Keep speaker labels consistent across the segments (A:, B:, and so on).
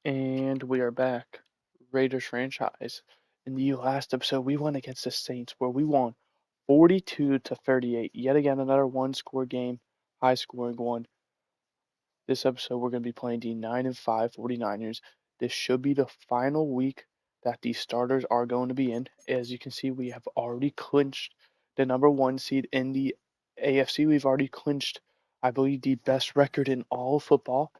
A: And we are back. Raiders franchise. In the last episode, we won against the Saints where we won 42 to 38. Yet again, another one score game, high scoring one. This episode, we're going to be playing the 9 and 5 49ers. This should be the final week that these starters are going to be in. As you can see, we have already clinched the number one seed in the AFC. We've already clinched, I believe, the best record in all of football.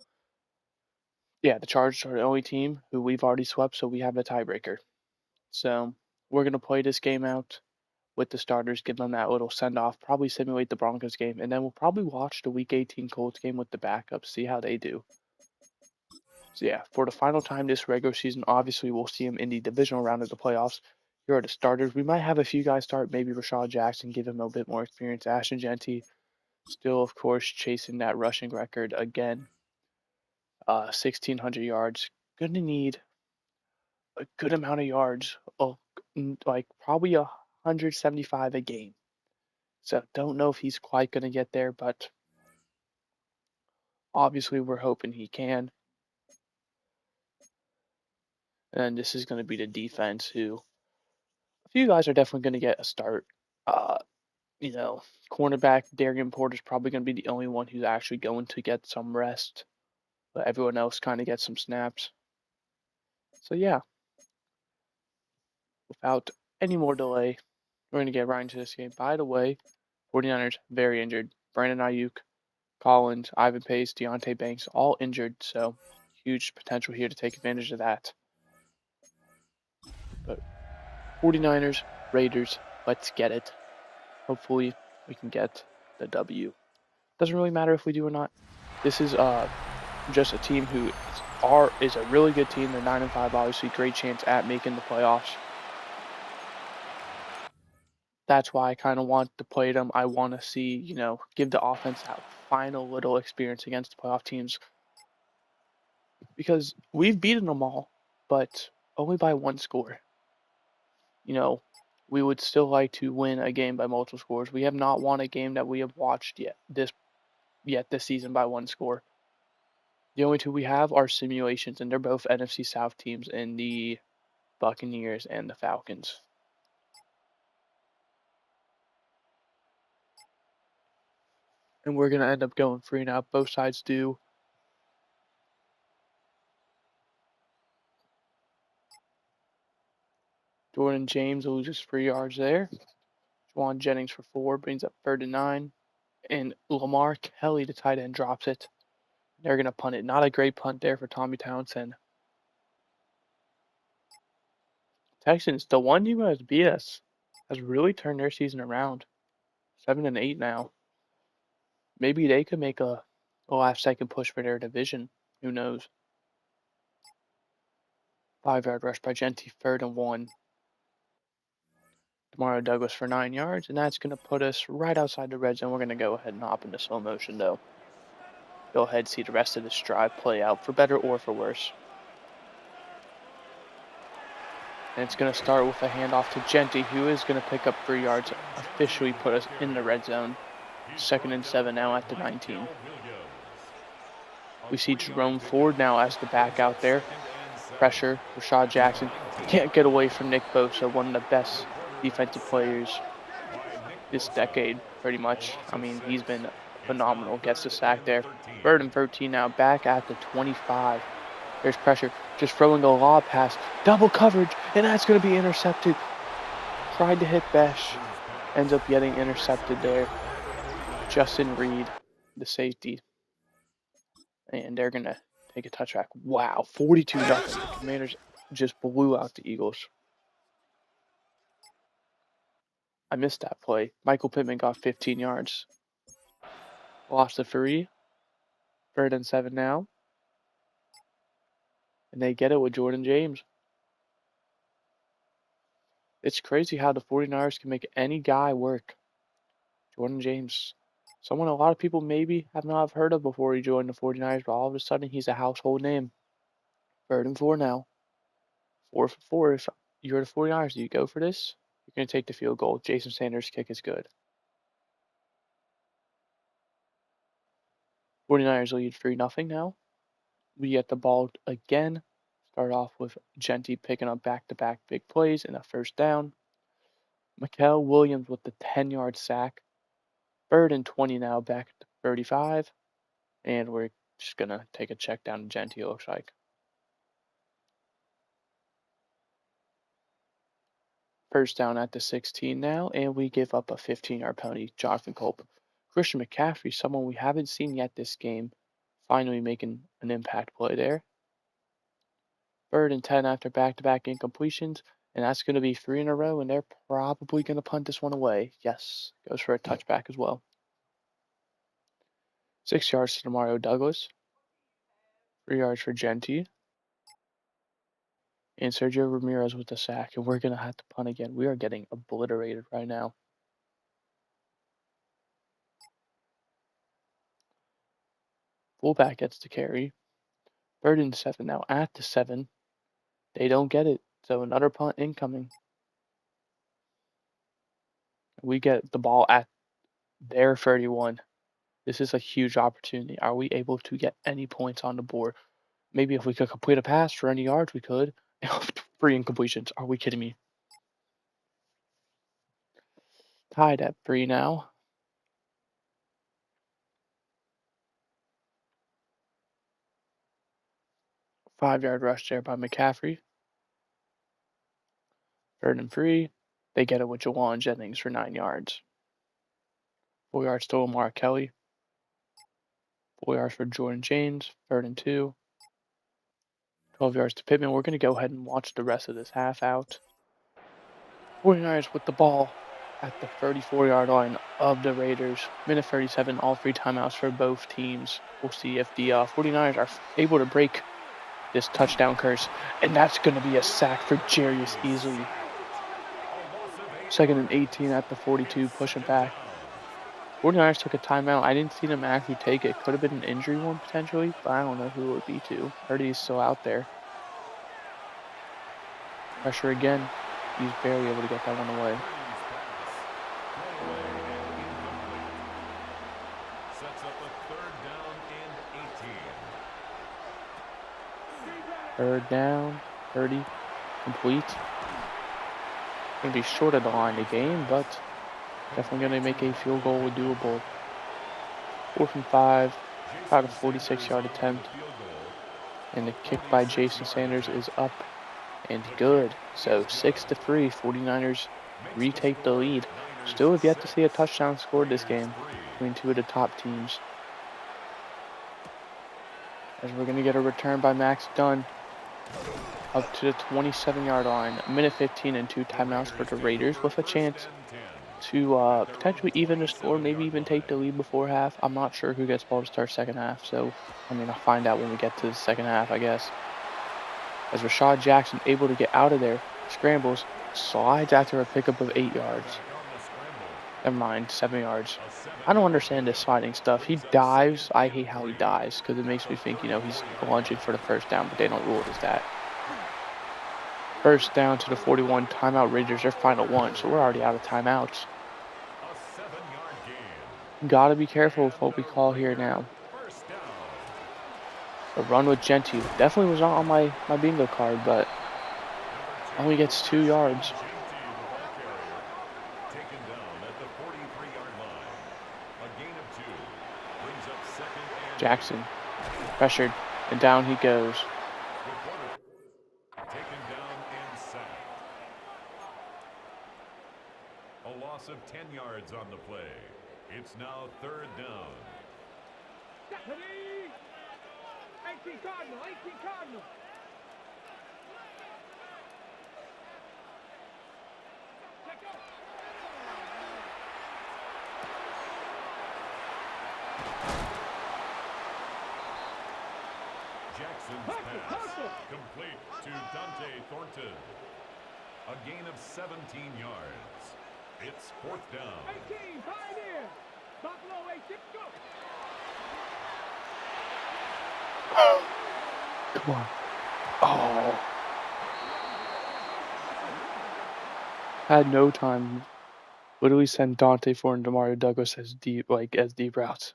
A: Yeah, the Chargers are the only team who we've already swept, so we have a tiebreaker. So we're gonna play this game out with the starters, give them that little send off, probably simulate the Broncos game, and then we'll probably watch the Week 18 Colts game with the backups, see how they do. So yeah, for the final time this regular season, obviously we'll see them in the divisional round of the playoffs. Here are the starters. We might have a few guys start, maybe Rashad Jackson, give him a bit more experience. Ashton Genty, still of course chasing that rushing record again. 1,600 yards. Gonna need a good amount of yards, like probably 175 a game. So don't know if he's quite going to get there, but obviously we're hoping he can. And this is going to be the defense who a few guys are definitely going to get a start. Uh, you know, cornerback Darian Porter's probably going to be the only one who's actually going to get some rest, but everyone else kind of gets some snaps. So yeah, without any more delay, we're going to get right into this game. By the way, 49ers very injured. Brandon Ayuk, Collins, Ivan Pace, Deontay Banks, all injured, so huge potential here to take advantage of that. But 49ers, Raiders, let's get it. Hopefully we can get the W. Doesn't really matter if we do or not. This is just a team who is a really good team. They're 9 and 5, obviously great chance at making the playoffs. That's why I kind of want to play them. I want to see, give the offense that final little experience against playoff teams because we've beaten them all, but only by one score. You know, we would still like to win a game by multiple scores. We have not won a game that we have watched this season by one score. The only two we have are simulations, and they're both NFC South teams in the Buccaneers and the Falcons. And we're gonna end up going 3-0. Both sides do. Jordan James loses 3 yards there. Juwan Jennings for 4 brings up 3rd and 9. And Lamar Kelly, the tight end, drops it. They're going to punt it. Not a great punt there for Tommy Townsend. Texans, the one team that has beat us, has really turned their season around. 7-8 now. Maybe they could make a last second push for their division. Who knows? 5-yard rush by Genty, 3rd and 1. Demario Douglas for 9 yards, and that's going to put us right outside the red zone. We're going to go ahead and hop into slow motion, though. Go ahead and see the rest of this drive play out, for better or for worse. And it's going to start with a handoff to Genty, who is going to pick up 3 yards, officially put us in the red zone. 2nd and 7 now at the 19. We see Jerome Ford now as the back out there. Pressure, Rashad Jackson can't get away from Nick Bosa, one of the best defensive players this decade, pretty much. I mean, he's been phenomenal. Gets the sack there. 3rd and 13 now, back at the 25. There's pressure, just throwing a lob pass, double coverage, and that's going to be intercepted. Tried to hit Besh, ends up getting intercepted there. Justin Reed, the safety, and they're going to take a touchback. Wow, 42-0. The Commanders just blew out the Eagles. I missed that play. Michael Pittman got 15 yards. Lost the 3. 3rd and 7 now. And they get it with Jordan James. It's crazy how the 49ers can make any guy work. Jordan James, someone a lot of people maybe have not heard of before he joined the 49ers, but all of a sudden he's a household name. 3rd and 4 now. 4 for 4. If you're the 49ers, do you go for this? You're going to take the field goal. Jason Sanders' kick is good. 49ers lead 3-0 now. We get the ball again Start off with Genty picking up back-to-back big plays and a first down. Mikael Williams with the 10-yard sack. 3rd and 20 now, back at 35. And we're just going to take a check down to Genty, it looks like. First down at the 16 now, and we give up a 15-yard penalty. Jonathan Culp. Christian McCaffrey, someone we haven't seen yet this game, finally making an impact play there. 3rd and 10 after back-to-back incompletions, and that's going to be 3 in a row, and they're probably going to punt this one away. Yes, goes for a touchback as well. 6 yards to Mario Douglas. 3 yards for Genty. And Sergio Ramirez with the sack, and we're going to have to punt again. We are getting obliterated right now. Fullback gets the carry. 3rd and 7 now at the 7. They don't get it, so another punt incoming. We get the ball at their 31. This is a huge opportunity. Are we able to get any points on the board? Maybe if we could complete a pass for any yards, we could. 3 incompletions. Are we kidding me? Tied at 3 now. Five-yard rush there by McCaffrey. 3rd and 3. They get it with Jawan Jennings for 9 yards. 4 yards to Omar Kelly. 4 yards for Jordan James. 3rd and 2. 12 yards to Pittman. We're going to go ahead and watch the rest of this half out. 49ers with the ball at the 34-yard line of the Raiders. Minute 37, all 3 timeouts for both teams. We'll see if the 49ers are able to break this touchdown curse. And that's going to be a sack for Jarius Easley. 2nd and 18 at the 42, pushing back. 49ers took a timeout. I didn't see them actually take it. Could have been an injury one potentially, but I don't know who it would be to. Purdy's still out there. Pressure again. He's barely able to get that one away.
B: Sets up a 3rd down and 18.
A: 3rd down, 30, complete. Going to be short of the line of game, but definitely going to make a field goal doable. 4th and 5, about a 46-yard attempt. And the kick by Jason Sanders is up and good. So 6-3, 49ers retake the lead. Still have yet to see a touchdown scored this game between 2 of the top teams. As we're going to get a return by Max Dunn up to the 27-yard line. A minute 15 and 2 timeouts for the Raiders with a chance to potentially even the score, maybe even take the lead before half. I'm not sure who gets ball to start second half, so I'll find out when we get to the second half, I guess. As Rashad Jackson able to get out of there, scrambles, slides after a pickup of 8 yards. Never mind, 7 yards. I don't understand this sliding stuff. He dives. I hate how he dives because it makes me think, he's lunging for the first down, but they don't rule it as that. First down to the 41, timeout Raiders, their final one, so we're already out of timeouts. Gotta be careful with what we call here now. A run with Genty definitely was not on my bingo card, but only gets 2 yards. Jackson pressured, and down he goes.
B: Taken down and sacked. A loss of 10 yards on the play. It's now 3rd down.
C: 18 Cardinal, 18 Cardinal.
B: Jackson's pass complete to Dante Thornton. A gain of 17 yards. It's 4th down.
C: 18, Pioneer. Buffalo 18, go.
A: Come on. Oh. Had no time. Literally send Dante Ford and Demario Douglas as deep routes.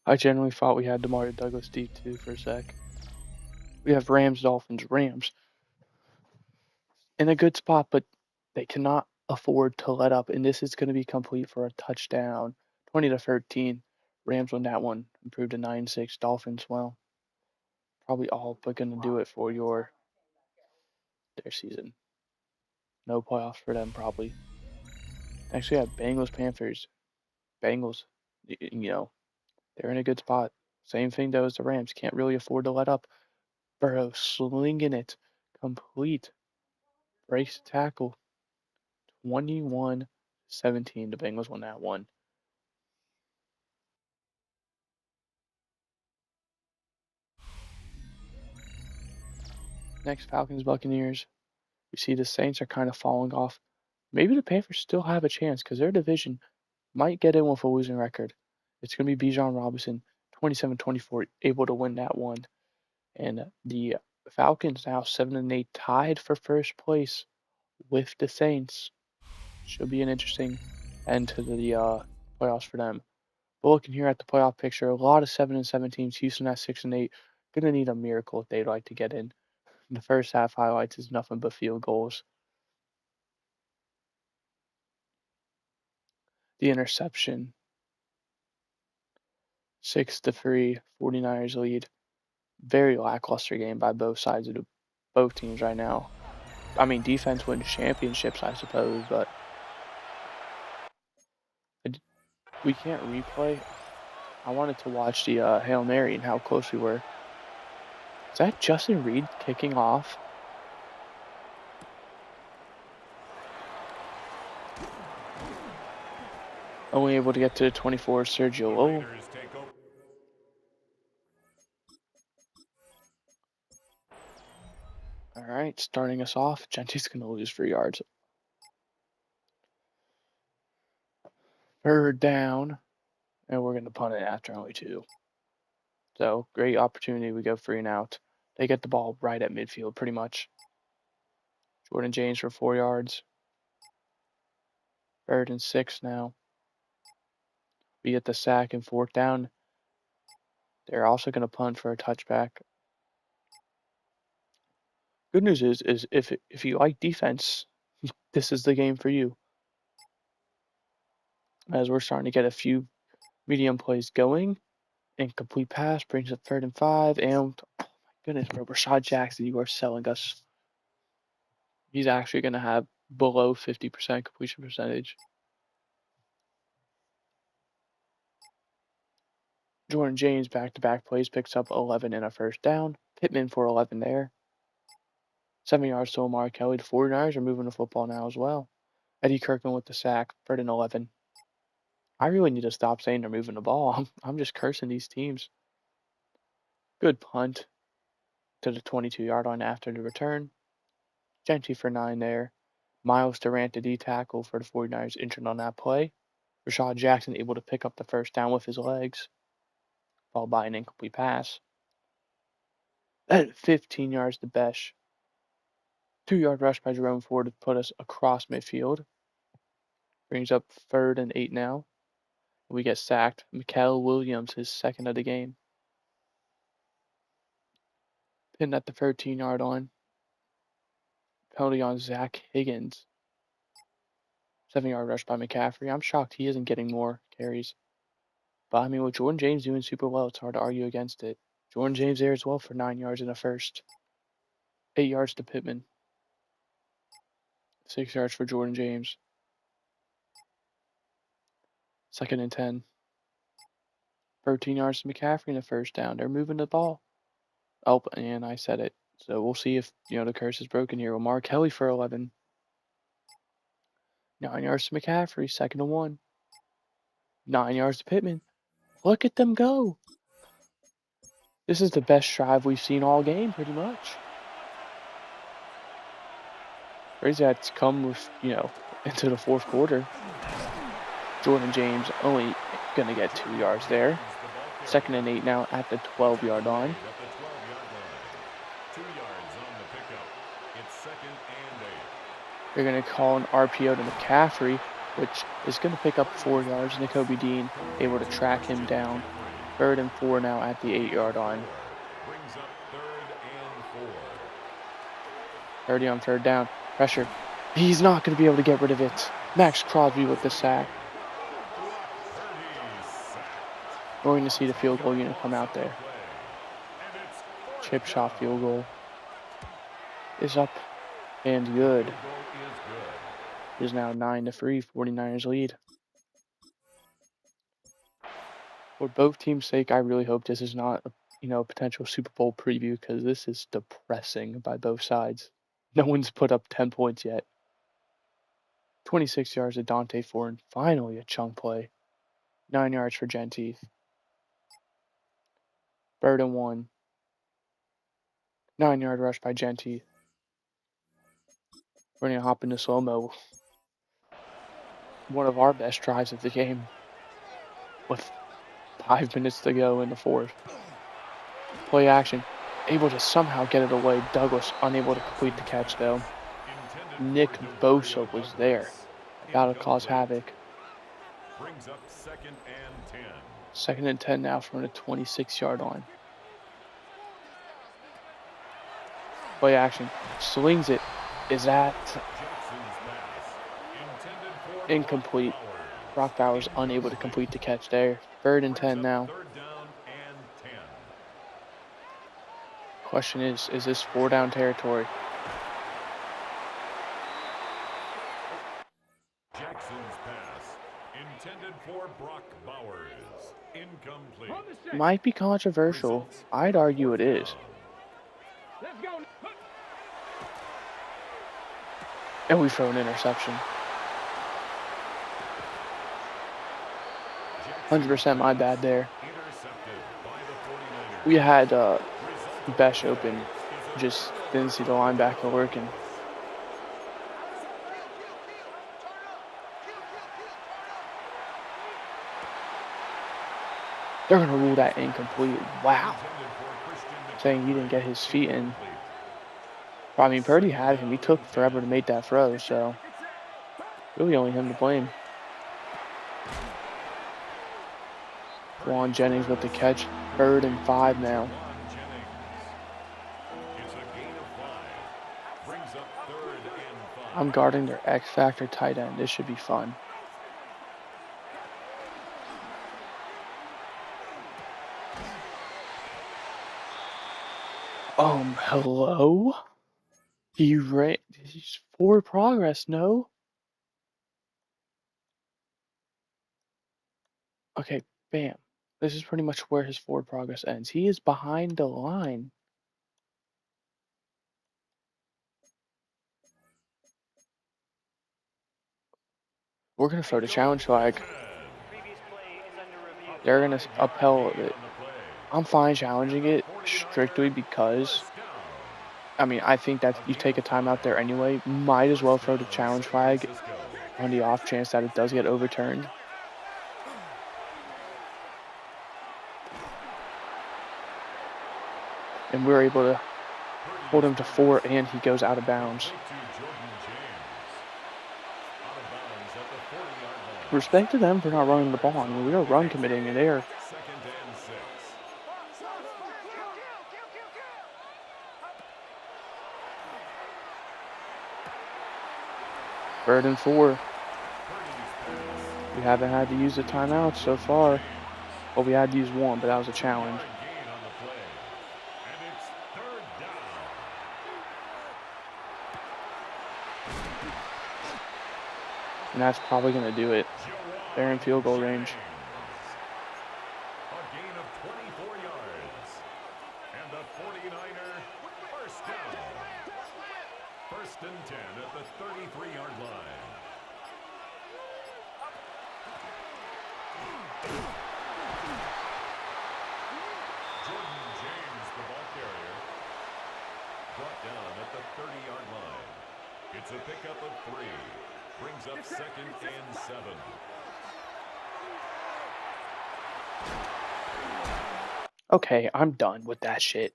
A: I genuinely thought we had Demario Douglas deep too for a sec. We have Rams, Dolphins, Rams in a good spot, but they cannot afford to let up. And this is going to be complete for a touchdown, 20-13. Rams won that one, improved to 9-6. Dolphins, well, probably all but going to do it for their season. No playoffs for them probably. Next we have Bengals, Panthers. Bengals, you know, they're in a good spot. Same thing though as the Rams. Can't really afford to let up. Burrow slinging it, complete, breaks the tackle, 21-17. The Bengals won that one. Next, Falcons, Buccaneers. We see the Saints are kind of falling off. Maybe the Panthers still have a chance because their division might get in with a losing record. It's going to be Bijan Robinson, 27-24, able to win that one. And the Falcons now 7-8, tied for first place with the Saints. Should be an interesting end to the playoffs for them. But looking here at the playoff picture, a lot of 7-7 teams. Houston at 6-8. Gonna need a miracle if they'd like to get in. The first half highlights is nothing but field goals. The interception, 6-3, 49ers lead. Very lackluster game by both sides of both teams right now. I mean, defense wins championships, I suppose, but we can't replay. I wanted to watch the Hail Mary and how close we were. Is that Justin Reed kicking off? Only able to get to the 24, Sergio
B: The
A: Lowell.
B: Raiders take over.
A: All right, starting us off. Gentry's going to lose 3 yards. Third down, and we're going to punt it after only 2. So, great opportunity. We go 3 and out. They get the ball right at midfield, pretty much. Jordan James for 4 yards. 3rd and 6 now. We get the sack and 4th down. They're also going to punt for a touchback. Good news is if you like defense, this is the game for you. As we're starting to get a few medium plays going. Incomplete pass brings up 3rd and 5. And oh my goodness, bro, Rashad Jackson, you are selling us. He's actually going to have below 50% completion percentage. Jordan James back-to-back plays picks up 11 and a 1st down. Pittman for 11 there. 7 yards to Omar Kelly. The 49ers are moving the football now as well. Eddie Kirkman with the sack, 3rd and 11. I really need to stop saying they're moving the ball. I'm just cursing these teams. Good punt to the 22-yard line after the return. Gentry for 9 there. Miles Durant, the D tackle for the 49ers, injured on that play. Rashad Jackson able to pick up the 1st down with his legs, followed by an incomplete pass. At 15 yards to Besh. 2-yard rush by Jerome Ford to put us across midfield. Brings up 3rd and 8 now. We get sacked. Mikael Williams, his 2nd of the game. Pinned at the 13-yard line. Penalty on Zach Higgins. 7-yard rush by McCaffrey. I'm shocked he isn't getting more carries. But I mean, with Jordan James doing super well, it's hard to argue against it. Jordan James there as well for 9 yards in the 1st. 8 yards to Pittman. 6 yards for Jordan James. 2nd and 10. 13 yards to McCaffrey in the 1st down. They're moving the ball. Oh, and I said it. So we'll see if the curse is broken here. Lamar Kelly for 11. 9 yards to McCaffrey. 2nd and 1. 9 yards to Pittman. Look at them go. This is the best drive we've seen all game, pretty much. Crazy that's come with, into the 4th quarter. Jordan James only going to get 2 yards there. 2nd and 8 now at the 12-yard line.
B: At the 12-yard line. 2 yards on the pickup. It's 2nd and 8.
A: They're going to call an RPO to McCaffrey, which is going to pick up 4 yards. Nakobe Dean able to track him down. 3rd and 4 now at the 8-yard line.
B: Brings up 3rd and 4.
A: 30 on 3rd down. Pressure. He's not going to be able to get rid of it. Max Crosby with the sack. We're going to see the field goal unit come out there. Chip shot field goal is up and good. It is now 9-3, 49ers lead. For both teams' sake, I really hope this is not a potential Super Bowl preview because this is depressing by both sides. No one's put up 10 points yet. 26 yards to Dante Ford, and finally a chunk play. 9 yards for Gentee. 3rd and 1. 9-yard rush by Gentee. We're going to hop into slow-mo. One of our best drives of the game. With 5 minutes to go in the 4th. Play action. Able to somehow get it away. Douglas unable to complete the catch though. Nick Bosa was there. About to cause havoc.
B: Brings up 2nd and 10.
A: 2nd and 10 now from the 26-yard line. Play action. Slings it. Is that incomplete? Brock Bowers unable to complete the catch there. 3rd and 10 now.
B: 3rd down and 10.
A: Question is this 4-down territory?
B: Jackson's pass intended for Brock Bowers. Incomplete.
A: Might be controversial. I'd argue it is.
C: Let's go.
A: And we throw an interception. 100% my bad there. We had Besh open. Just didn't see the linebacker working. They're going to rule that incomplete. Wow. Saying he didn't get his feet in. I mean, Purdy had him. He took forever to make that throw, so really only him to blame. Juwan Jennings with the catch. 3rd and 5 now. I'm guarding their X Factor tight end. This should be fun. Hello? He's forward progress, no? Okay, bam. This is pretty much where his forward progress ends. He is behind the line. We're going to throw the challenge flag. They're going to upheld it. I'm fine challenging it strictly because, I mean, I think that you take a timeout there anyway. Might as well throw the challenge flag on the off chance that it does get overturned. And we're able to hold him to 4, and he goes out of bounds. Respect to them for not running the ball. I mean, we are run committing, and they are. 3rd and 4. We haven't had to use a timeout so far. Well, we had to use one, but that was a challenge. And that's probably going to do it. They're in field goal range.
B: A gain of 24 yards. And the 49er first down. 1st and 10 at the 33-yard line. Jordan James, the ball carrier, brought down at the 30-yard line. It's a pickup of 3. Brings up 2nd and 7.
A: Okay, I'm done with that shit.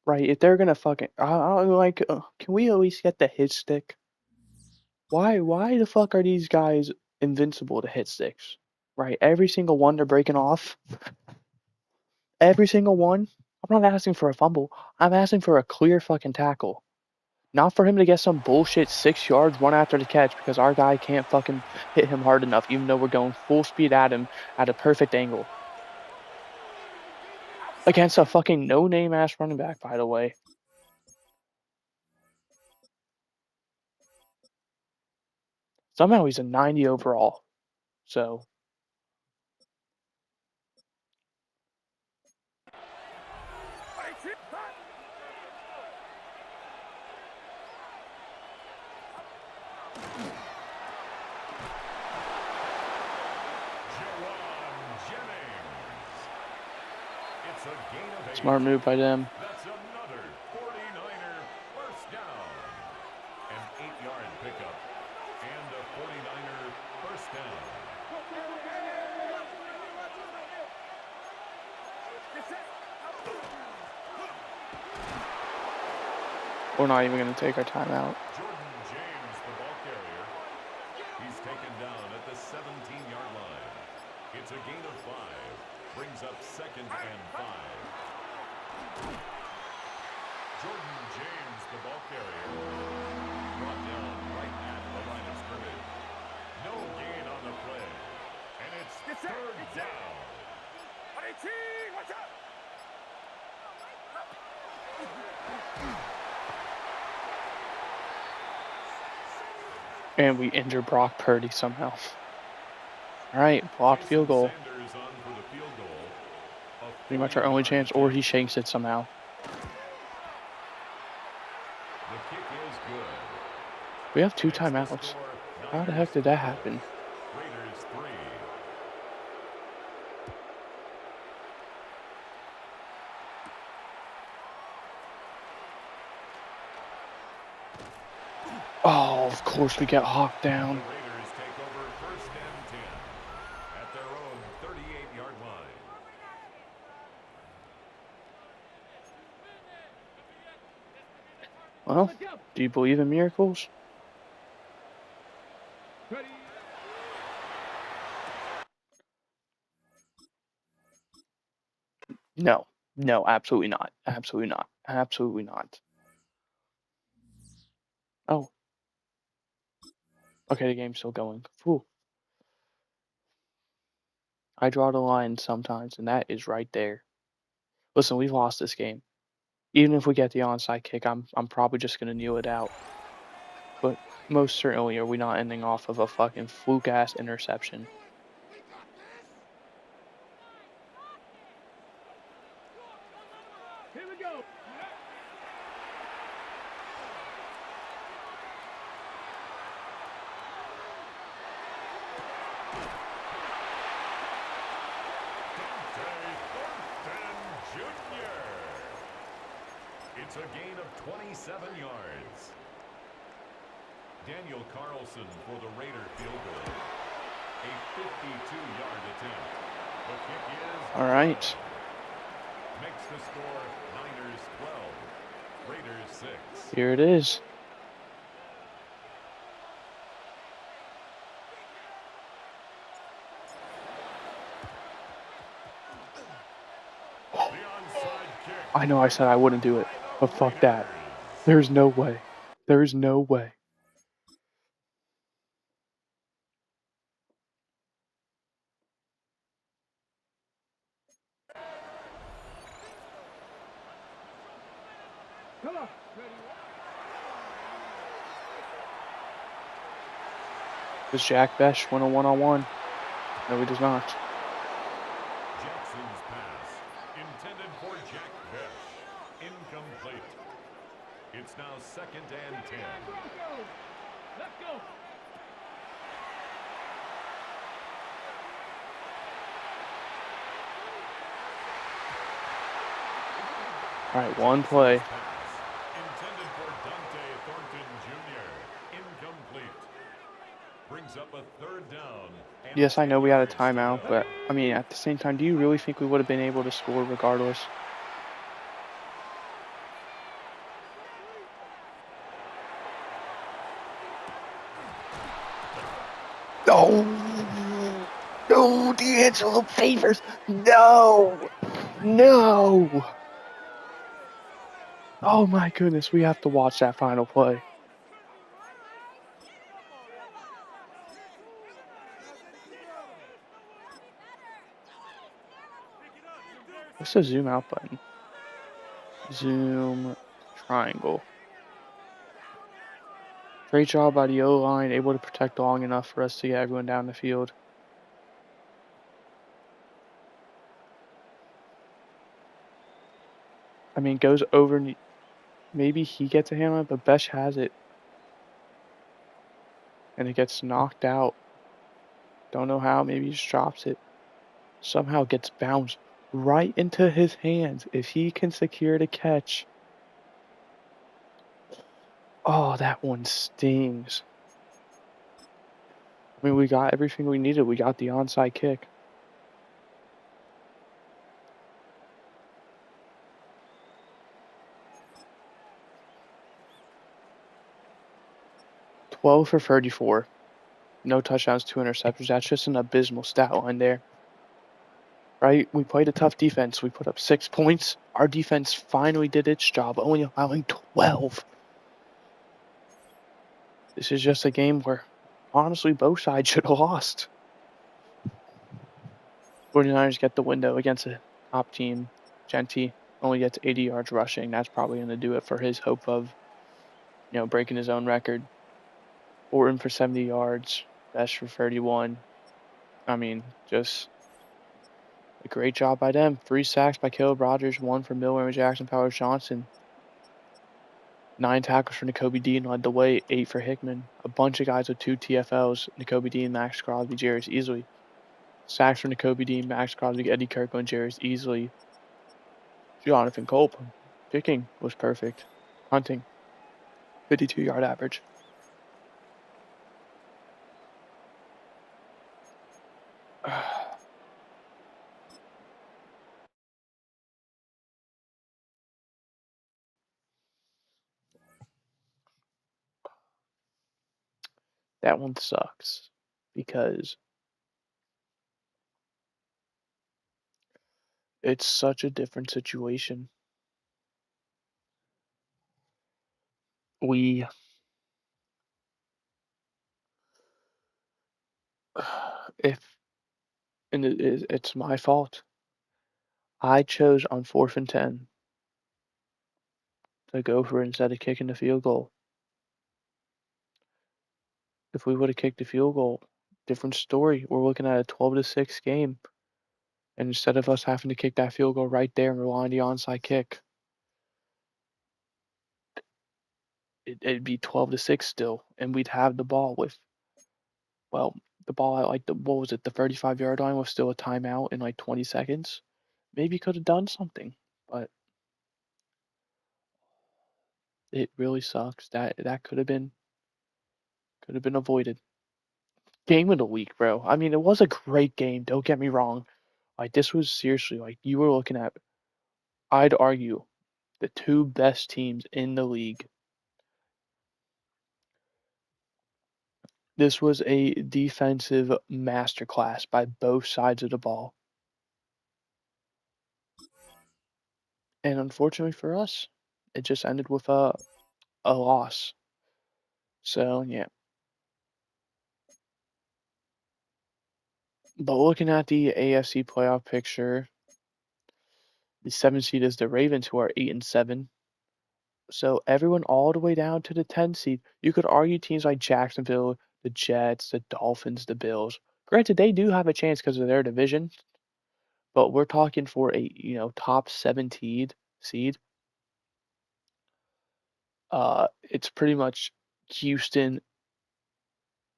A: Right, if they're gonna fucking, can we at least get the hit stick? Why the fuck are these guys invincible to hit sticks? Right, every single one they're breaking off. Every single one. I'm not asking for a fumble. I'm asking for a clear fucking tackle. Not for him to get some bullshit 6 yards run after the catch because our guy can't fucking hit him hard enough, even though we're going full speed at him at a perfect angle. Against a fucking no-name ass running back, by the way. Somehow he's a 90 overall. So,
B: It's a gain of 8.
A: smart move by them.
B: That's another 49er first down. An 8-yard pickup and a 49er first down.
A: We're not even going to take our timeout.
B: Jordan James, the ball carrier. He's taken down at the 17-yard line. It's a gain of 5. Brings up 2nd and 5. Jordan James, the ball carrier. Brought down right at the line of scrimmage. No gain on the play. And it's 3rd down.
C: Watch out!
A: And we injure Brock Purdy somehow. All right, blocked field goal.
B: Sanders on for the field goal.
A: Pretty much our only chance, or he shanks it somehow.
B: The kick is good.
A: We have 2
B: Makes the
A: timeouts.
B: score
A: How the
B: Niners
A: heck did that
B: 5,
A: happen?
B: Raiders 3.
A: Oh, of course we get hawked
B: The
A: down.
B: Raiders take over 1st and 10 at their own 38-yard line.
A: Well, do you believe in miracles?
C: Ready?
A: No. No, absolutely not. Absolutely not. Absolutely not. Oh, okay, the game's still going. Whew. I draw the line sometimes, and that is right there. Listen, we've lost this game. Even if we get the onside kick, I'm probably just gonna kneel it out. But most certainly are we not ending off of a fucking fluke ass interception.
C: Here we go.
B: Jr. It's a gain of 27 yards. Daniel Carlson for the Raider field goal. A 52-yard attempt. The kick is
A: All right.
B: good. Makes the score Niners 12, Raiders 6.
A: Here it is.
B: The onside kick.
A: I know I said I wouldn't do it, but fuck that. There's no way. There's no way.
C: Come on. Ready?
A: Does Jack Besh win a one-on-one? No, he does not.
B: Jackson's pass intended for Jack Besh. Incomplete. It's now 2nd and 10.
C: Let's go.
A: All right, one play.
B: Pass intended for Dante Thornton Jr. Incomplete. Brings up a 3rd down. And
A: Yes, I know we had a
B: 10 yards to
A: timeout,
B: go.
A: but I mean, at the same time, do you really think we would have been able to score regardless? Oh, No, D'Angelo Favors. No. No. Oh my goodness, we have to watch that final play. What's the zoom out button? Zoom triangle. Great job by the O-line, able to protect long enough for us to get everyone down the field. I mean, goes over. Maybe he gets a hand on it, but Besh has it. And it gets knocked out. Don't know how. Maybe he just drops it. Somehow gets bounced right into his hands. If he can secure the catch. Oh, that one stings. I mean, we got everything we needed. We got the onside kick. 12 for 34. No touchdowns, 2 interceptions. That's just an abysmal stat line there. Right? We played a tough defense. We put up 6 points. Our defense finally did its job, only allowing 12. This is just a game where, honestly, both sides should have lost. 49ers get the window against a top team. Genti only gets 80 yards rushing. That's probably going to do it for his hope of, breaking his own record. Orton for 70 yards. Best for 31. I mean, just a great job by them. 3 sacks by Caleb Rogers, 1 for Miller and Jackson Powers Johnson. 9 tackles for N'Kobe Dean led the way, 8 for Hickman. A bunch of guys with 2 TFLs. N'Kobe Dean, Max Crosby, Jarius Easley. Sacks for N'Kobe Dean, Max Crosby, Eddie Kirkland, Jarius Easley. Jonathan Culp. Kicking was perfect. Hunting, 52-yard average. That one sucks because it's such a different situation. We, if, and it's my fault. I chose on 4th and 10 to go for it instead of kicking the field goal. If we would have kicked the field goal, different story. We're looking at a 12-6 game. And instead of us having to kick that field goal right there and rely on the onside kick, it'd be 12-6 still. And we'd have the ball with, well, the ball at like what was it, the 35-yard line was still a timeout in like 20 seconds. Maybe could have done something, but it really sucks. That could have been avoided. Game of the week, bro. I mean, it was a great game. Don't get me wrong. Like this was seriously like you were looking at. I'd argue the 2 best teams in the league. This was a defensive masterclass by both sides of the ball. And unfortunately for us, it just ended with a loss. So yeah. But looking at the AFC playoff picture, the 7th seed is the Ravens, who are 8-7. So everyone all the way down to the 10th seed. You could argue teams like Jacksonville, the Jets, the Dolphins, the Bills. Granted, they do have a chance because of their division, but we're talking for a top 7 seed. It's pretty much Houston,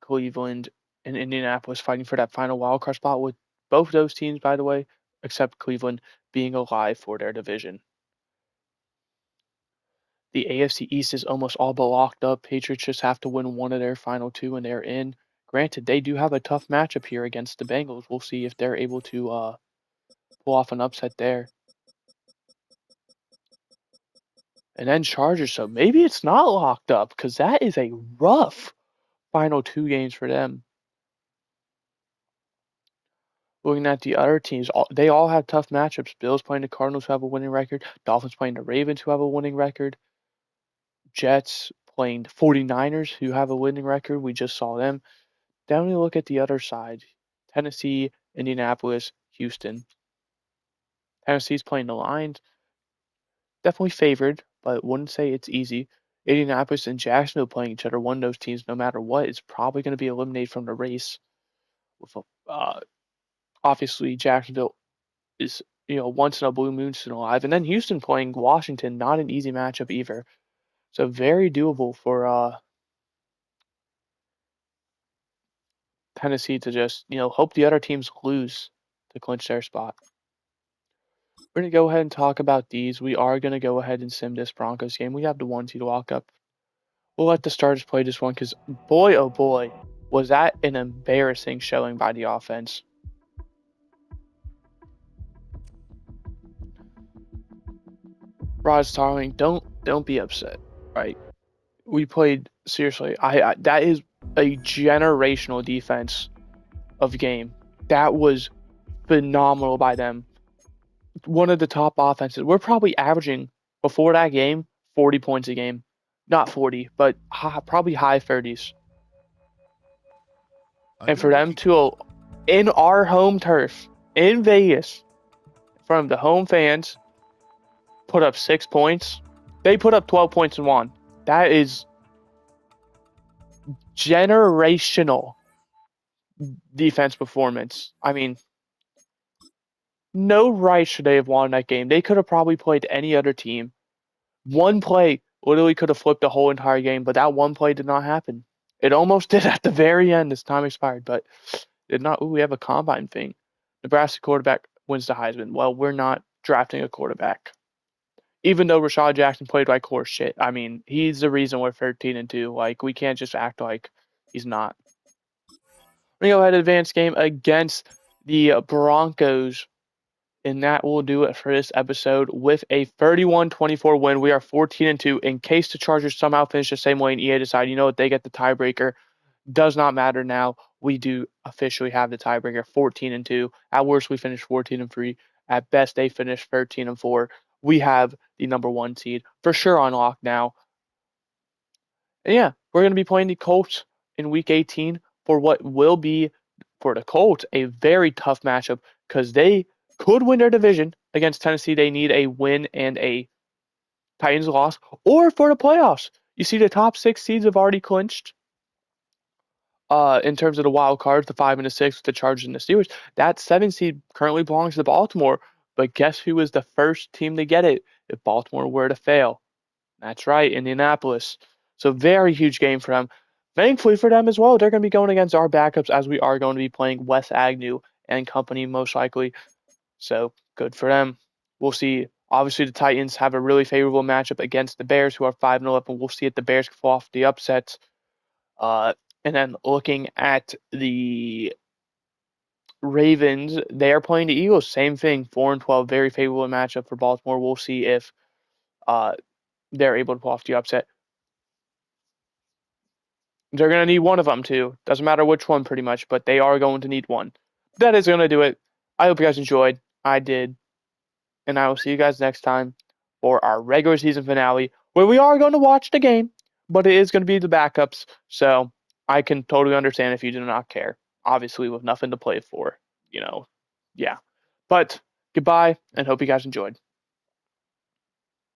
A: Cleveland, and Indianapolis fighting for that final wild card spot. With both those teams, by the way, except Cleveland, being alive for their division. The AFC East is almost all but locked up. Patriots just have to win one of their final 2 and they're in. Granted, they do have a tough matchup here against the Bengals. We'll see if they're able to pull off an upset there. And then Chargers, so maybe it's not locked up because that is a rough final 2 games for them. Looking at the other teams, they all have tough matchups. Bills playing the Cardinals, who have a winning record. Dolphins playing the Ravens, who have a winning record. Jets playing the 49ers, who have a winning record. We just saw them. Then we look at the other side. Tennessee, Indianapolis, Houston. Tennessee's playing the Lions. Definitely favored, but wouldn't say it's easy. Indianapolis and Jacksonville playing each other. One of those teams, no matter what, is probably going to be eliminated from the race. With obviously Jacksonville is once in a blue moon still alive, and then Houston playing Washington, not an easy matchup either. So very doable for Tennessee to just hope the other teams lose to clinch their spot. We're gonna go ahead and talk about these. We are gonna go ahead and sim this Broncos game. We have the 1 seed walk up. We'll let the starters play this one because boy oh boy was that an embarrassing showing by the offense. Rod Starling, don't be upset, right? We played seriously. I that is a generational defense of game. That was phenomenal by them. One of the top offenses. We're probably averaging before that game 40 points a game. Not 40, but probably high 30s. And for them to, in our home turf in Vegas, from the home fans, put up 6 points. They put up 12 points and won. That is generational defense performance. I mean, no right should they have won that game. They could have probably played any other team. One play literally could have flipped the whole entire game, but that one play did not happen. It almost did at the very end as time expired, but did not. Ooh, we have a combine thing. Nebraska quarterback wins the Heisman. Well, we're not drafting a quarterback. Even though Rashad Jackson played like horse shit. I mean, he's the reason we're 13-2. Like, we can't just act like he's not. We're going to go ahead and advance game against the Broncos. And that will do it for this episode with a 31-24 win. We are 14-2. In case the Chargers somehow finish the same way and EA decide, what, they get the tiebreaker. Does not matter now. We do officially have the tiebreaker, 14-2. At worst, we finish 14-3. At best, they finish 13-4. We have the number 1 seed for sure on lock now. And yeah, we're going to be playing the Colts in Week 18 for what will be, for the Colts, a very tough matchup because they could win their division against Tennessee. They need a win and a Titans loss, or for the playoffs. You see, the top 6 seeds have already clinched. In terms of the wild cards, the 5 and the 6 with the Chargers and the Steelers, that 7 seed currently belongs to Baltimore. But guess who was the first team to get it if Baltimore were to fail? That's right, Indianapolis. So very huge game for them. Thankfully for them as well, they're going to be going against our backups as we are going to be playing Wes Agnew and company most likely. So good for them. We'll see. Obviously, the Titans have a really favorable matchup against the Bears, who are 5-11. We'll see if the Bears can fall off the upsets. And then looking at the Ravens, they are playing the Eagles. Same thing, 4-12, very favorable matchup for Baltimore. We'll see if they're able to pull off the upset. They're going to need one of them too. Doesn't matter which one, pretty much, but they are going to need one. That is going to do it. I hope you guys enjoyed. I did. And I will see you guys next time for our regular season finale, where we are going to watch the game, but it is going to be the backups. So I can totally understand if you do not care. Obviously, with nothing to play for, yeah. But goodbye, and hope you guys enjoyed.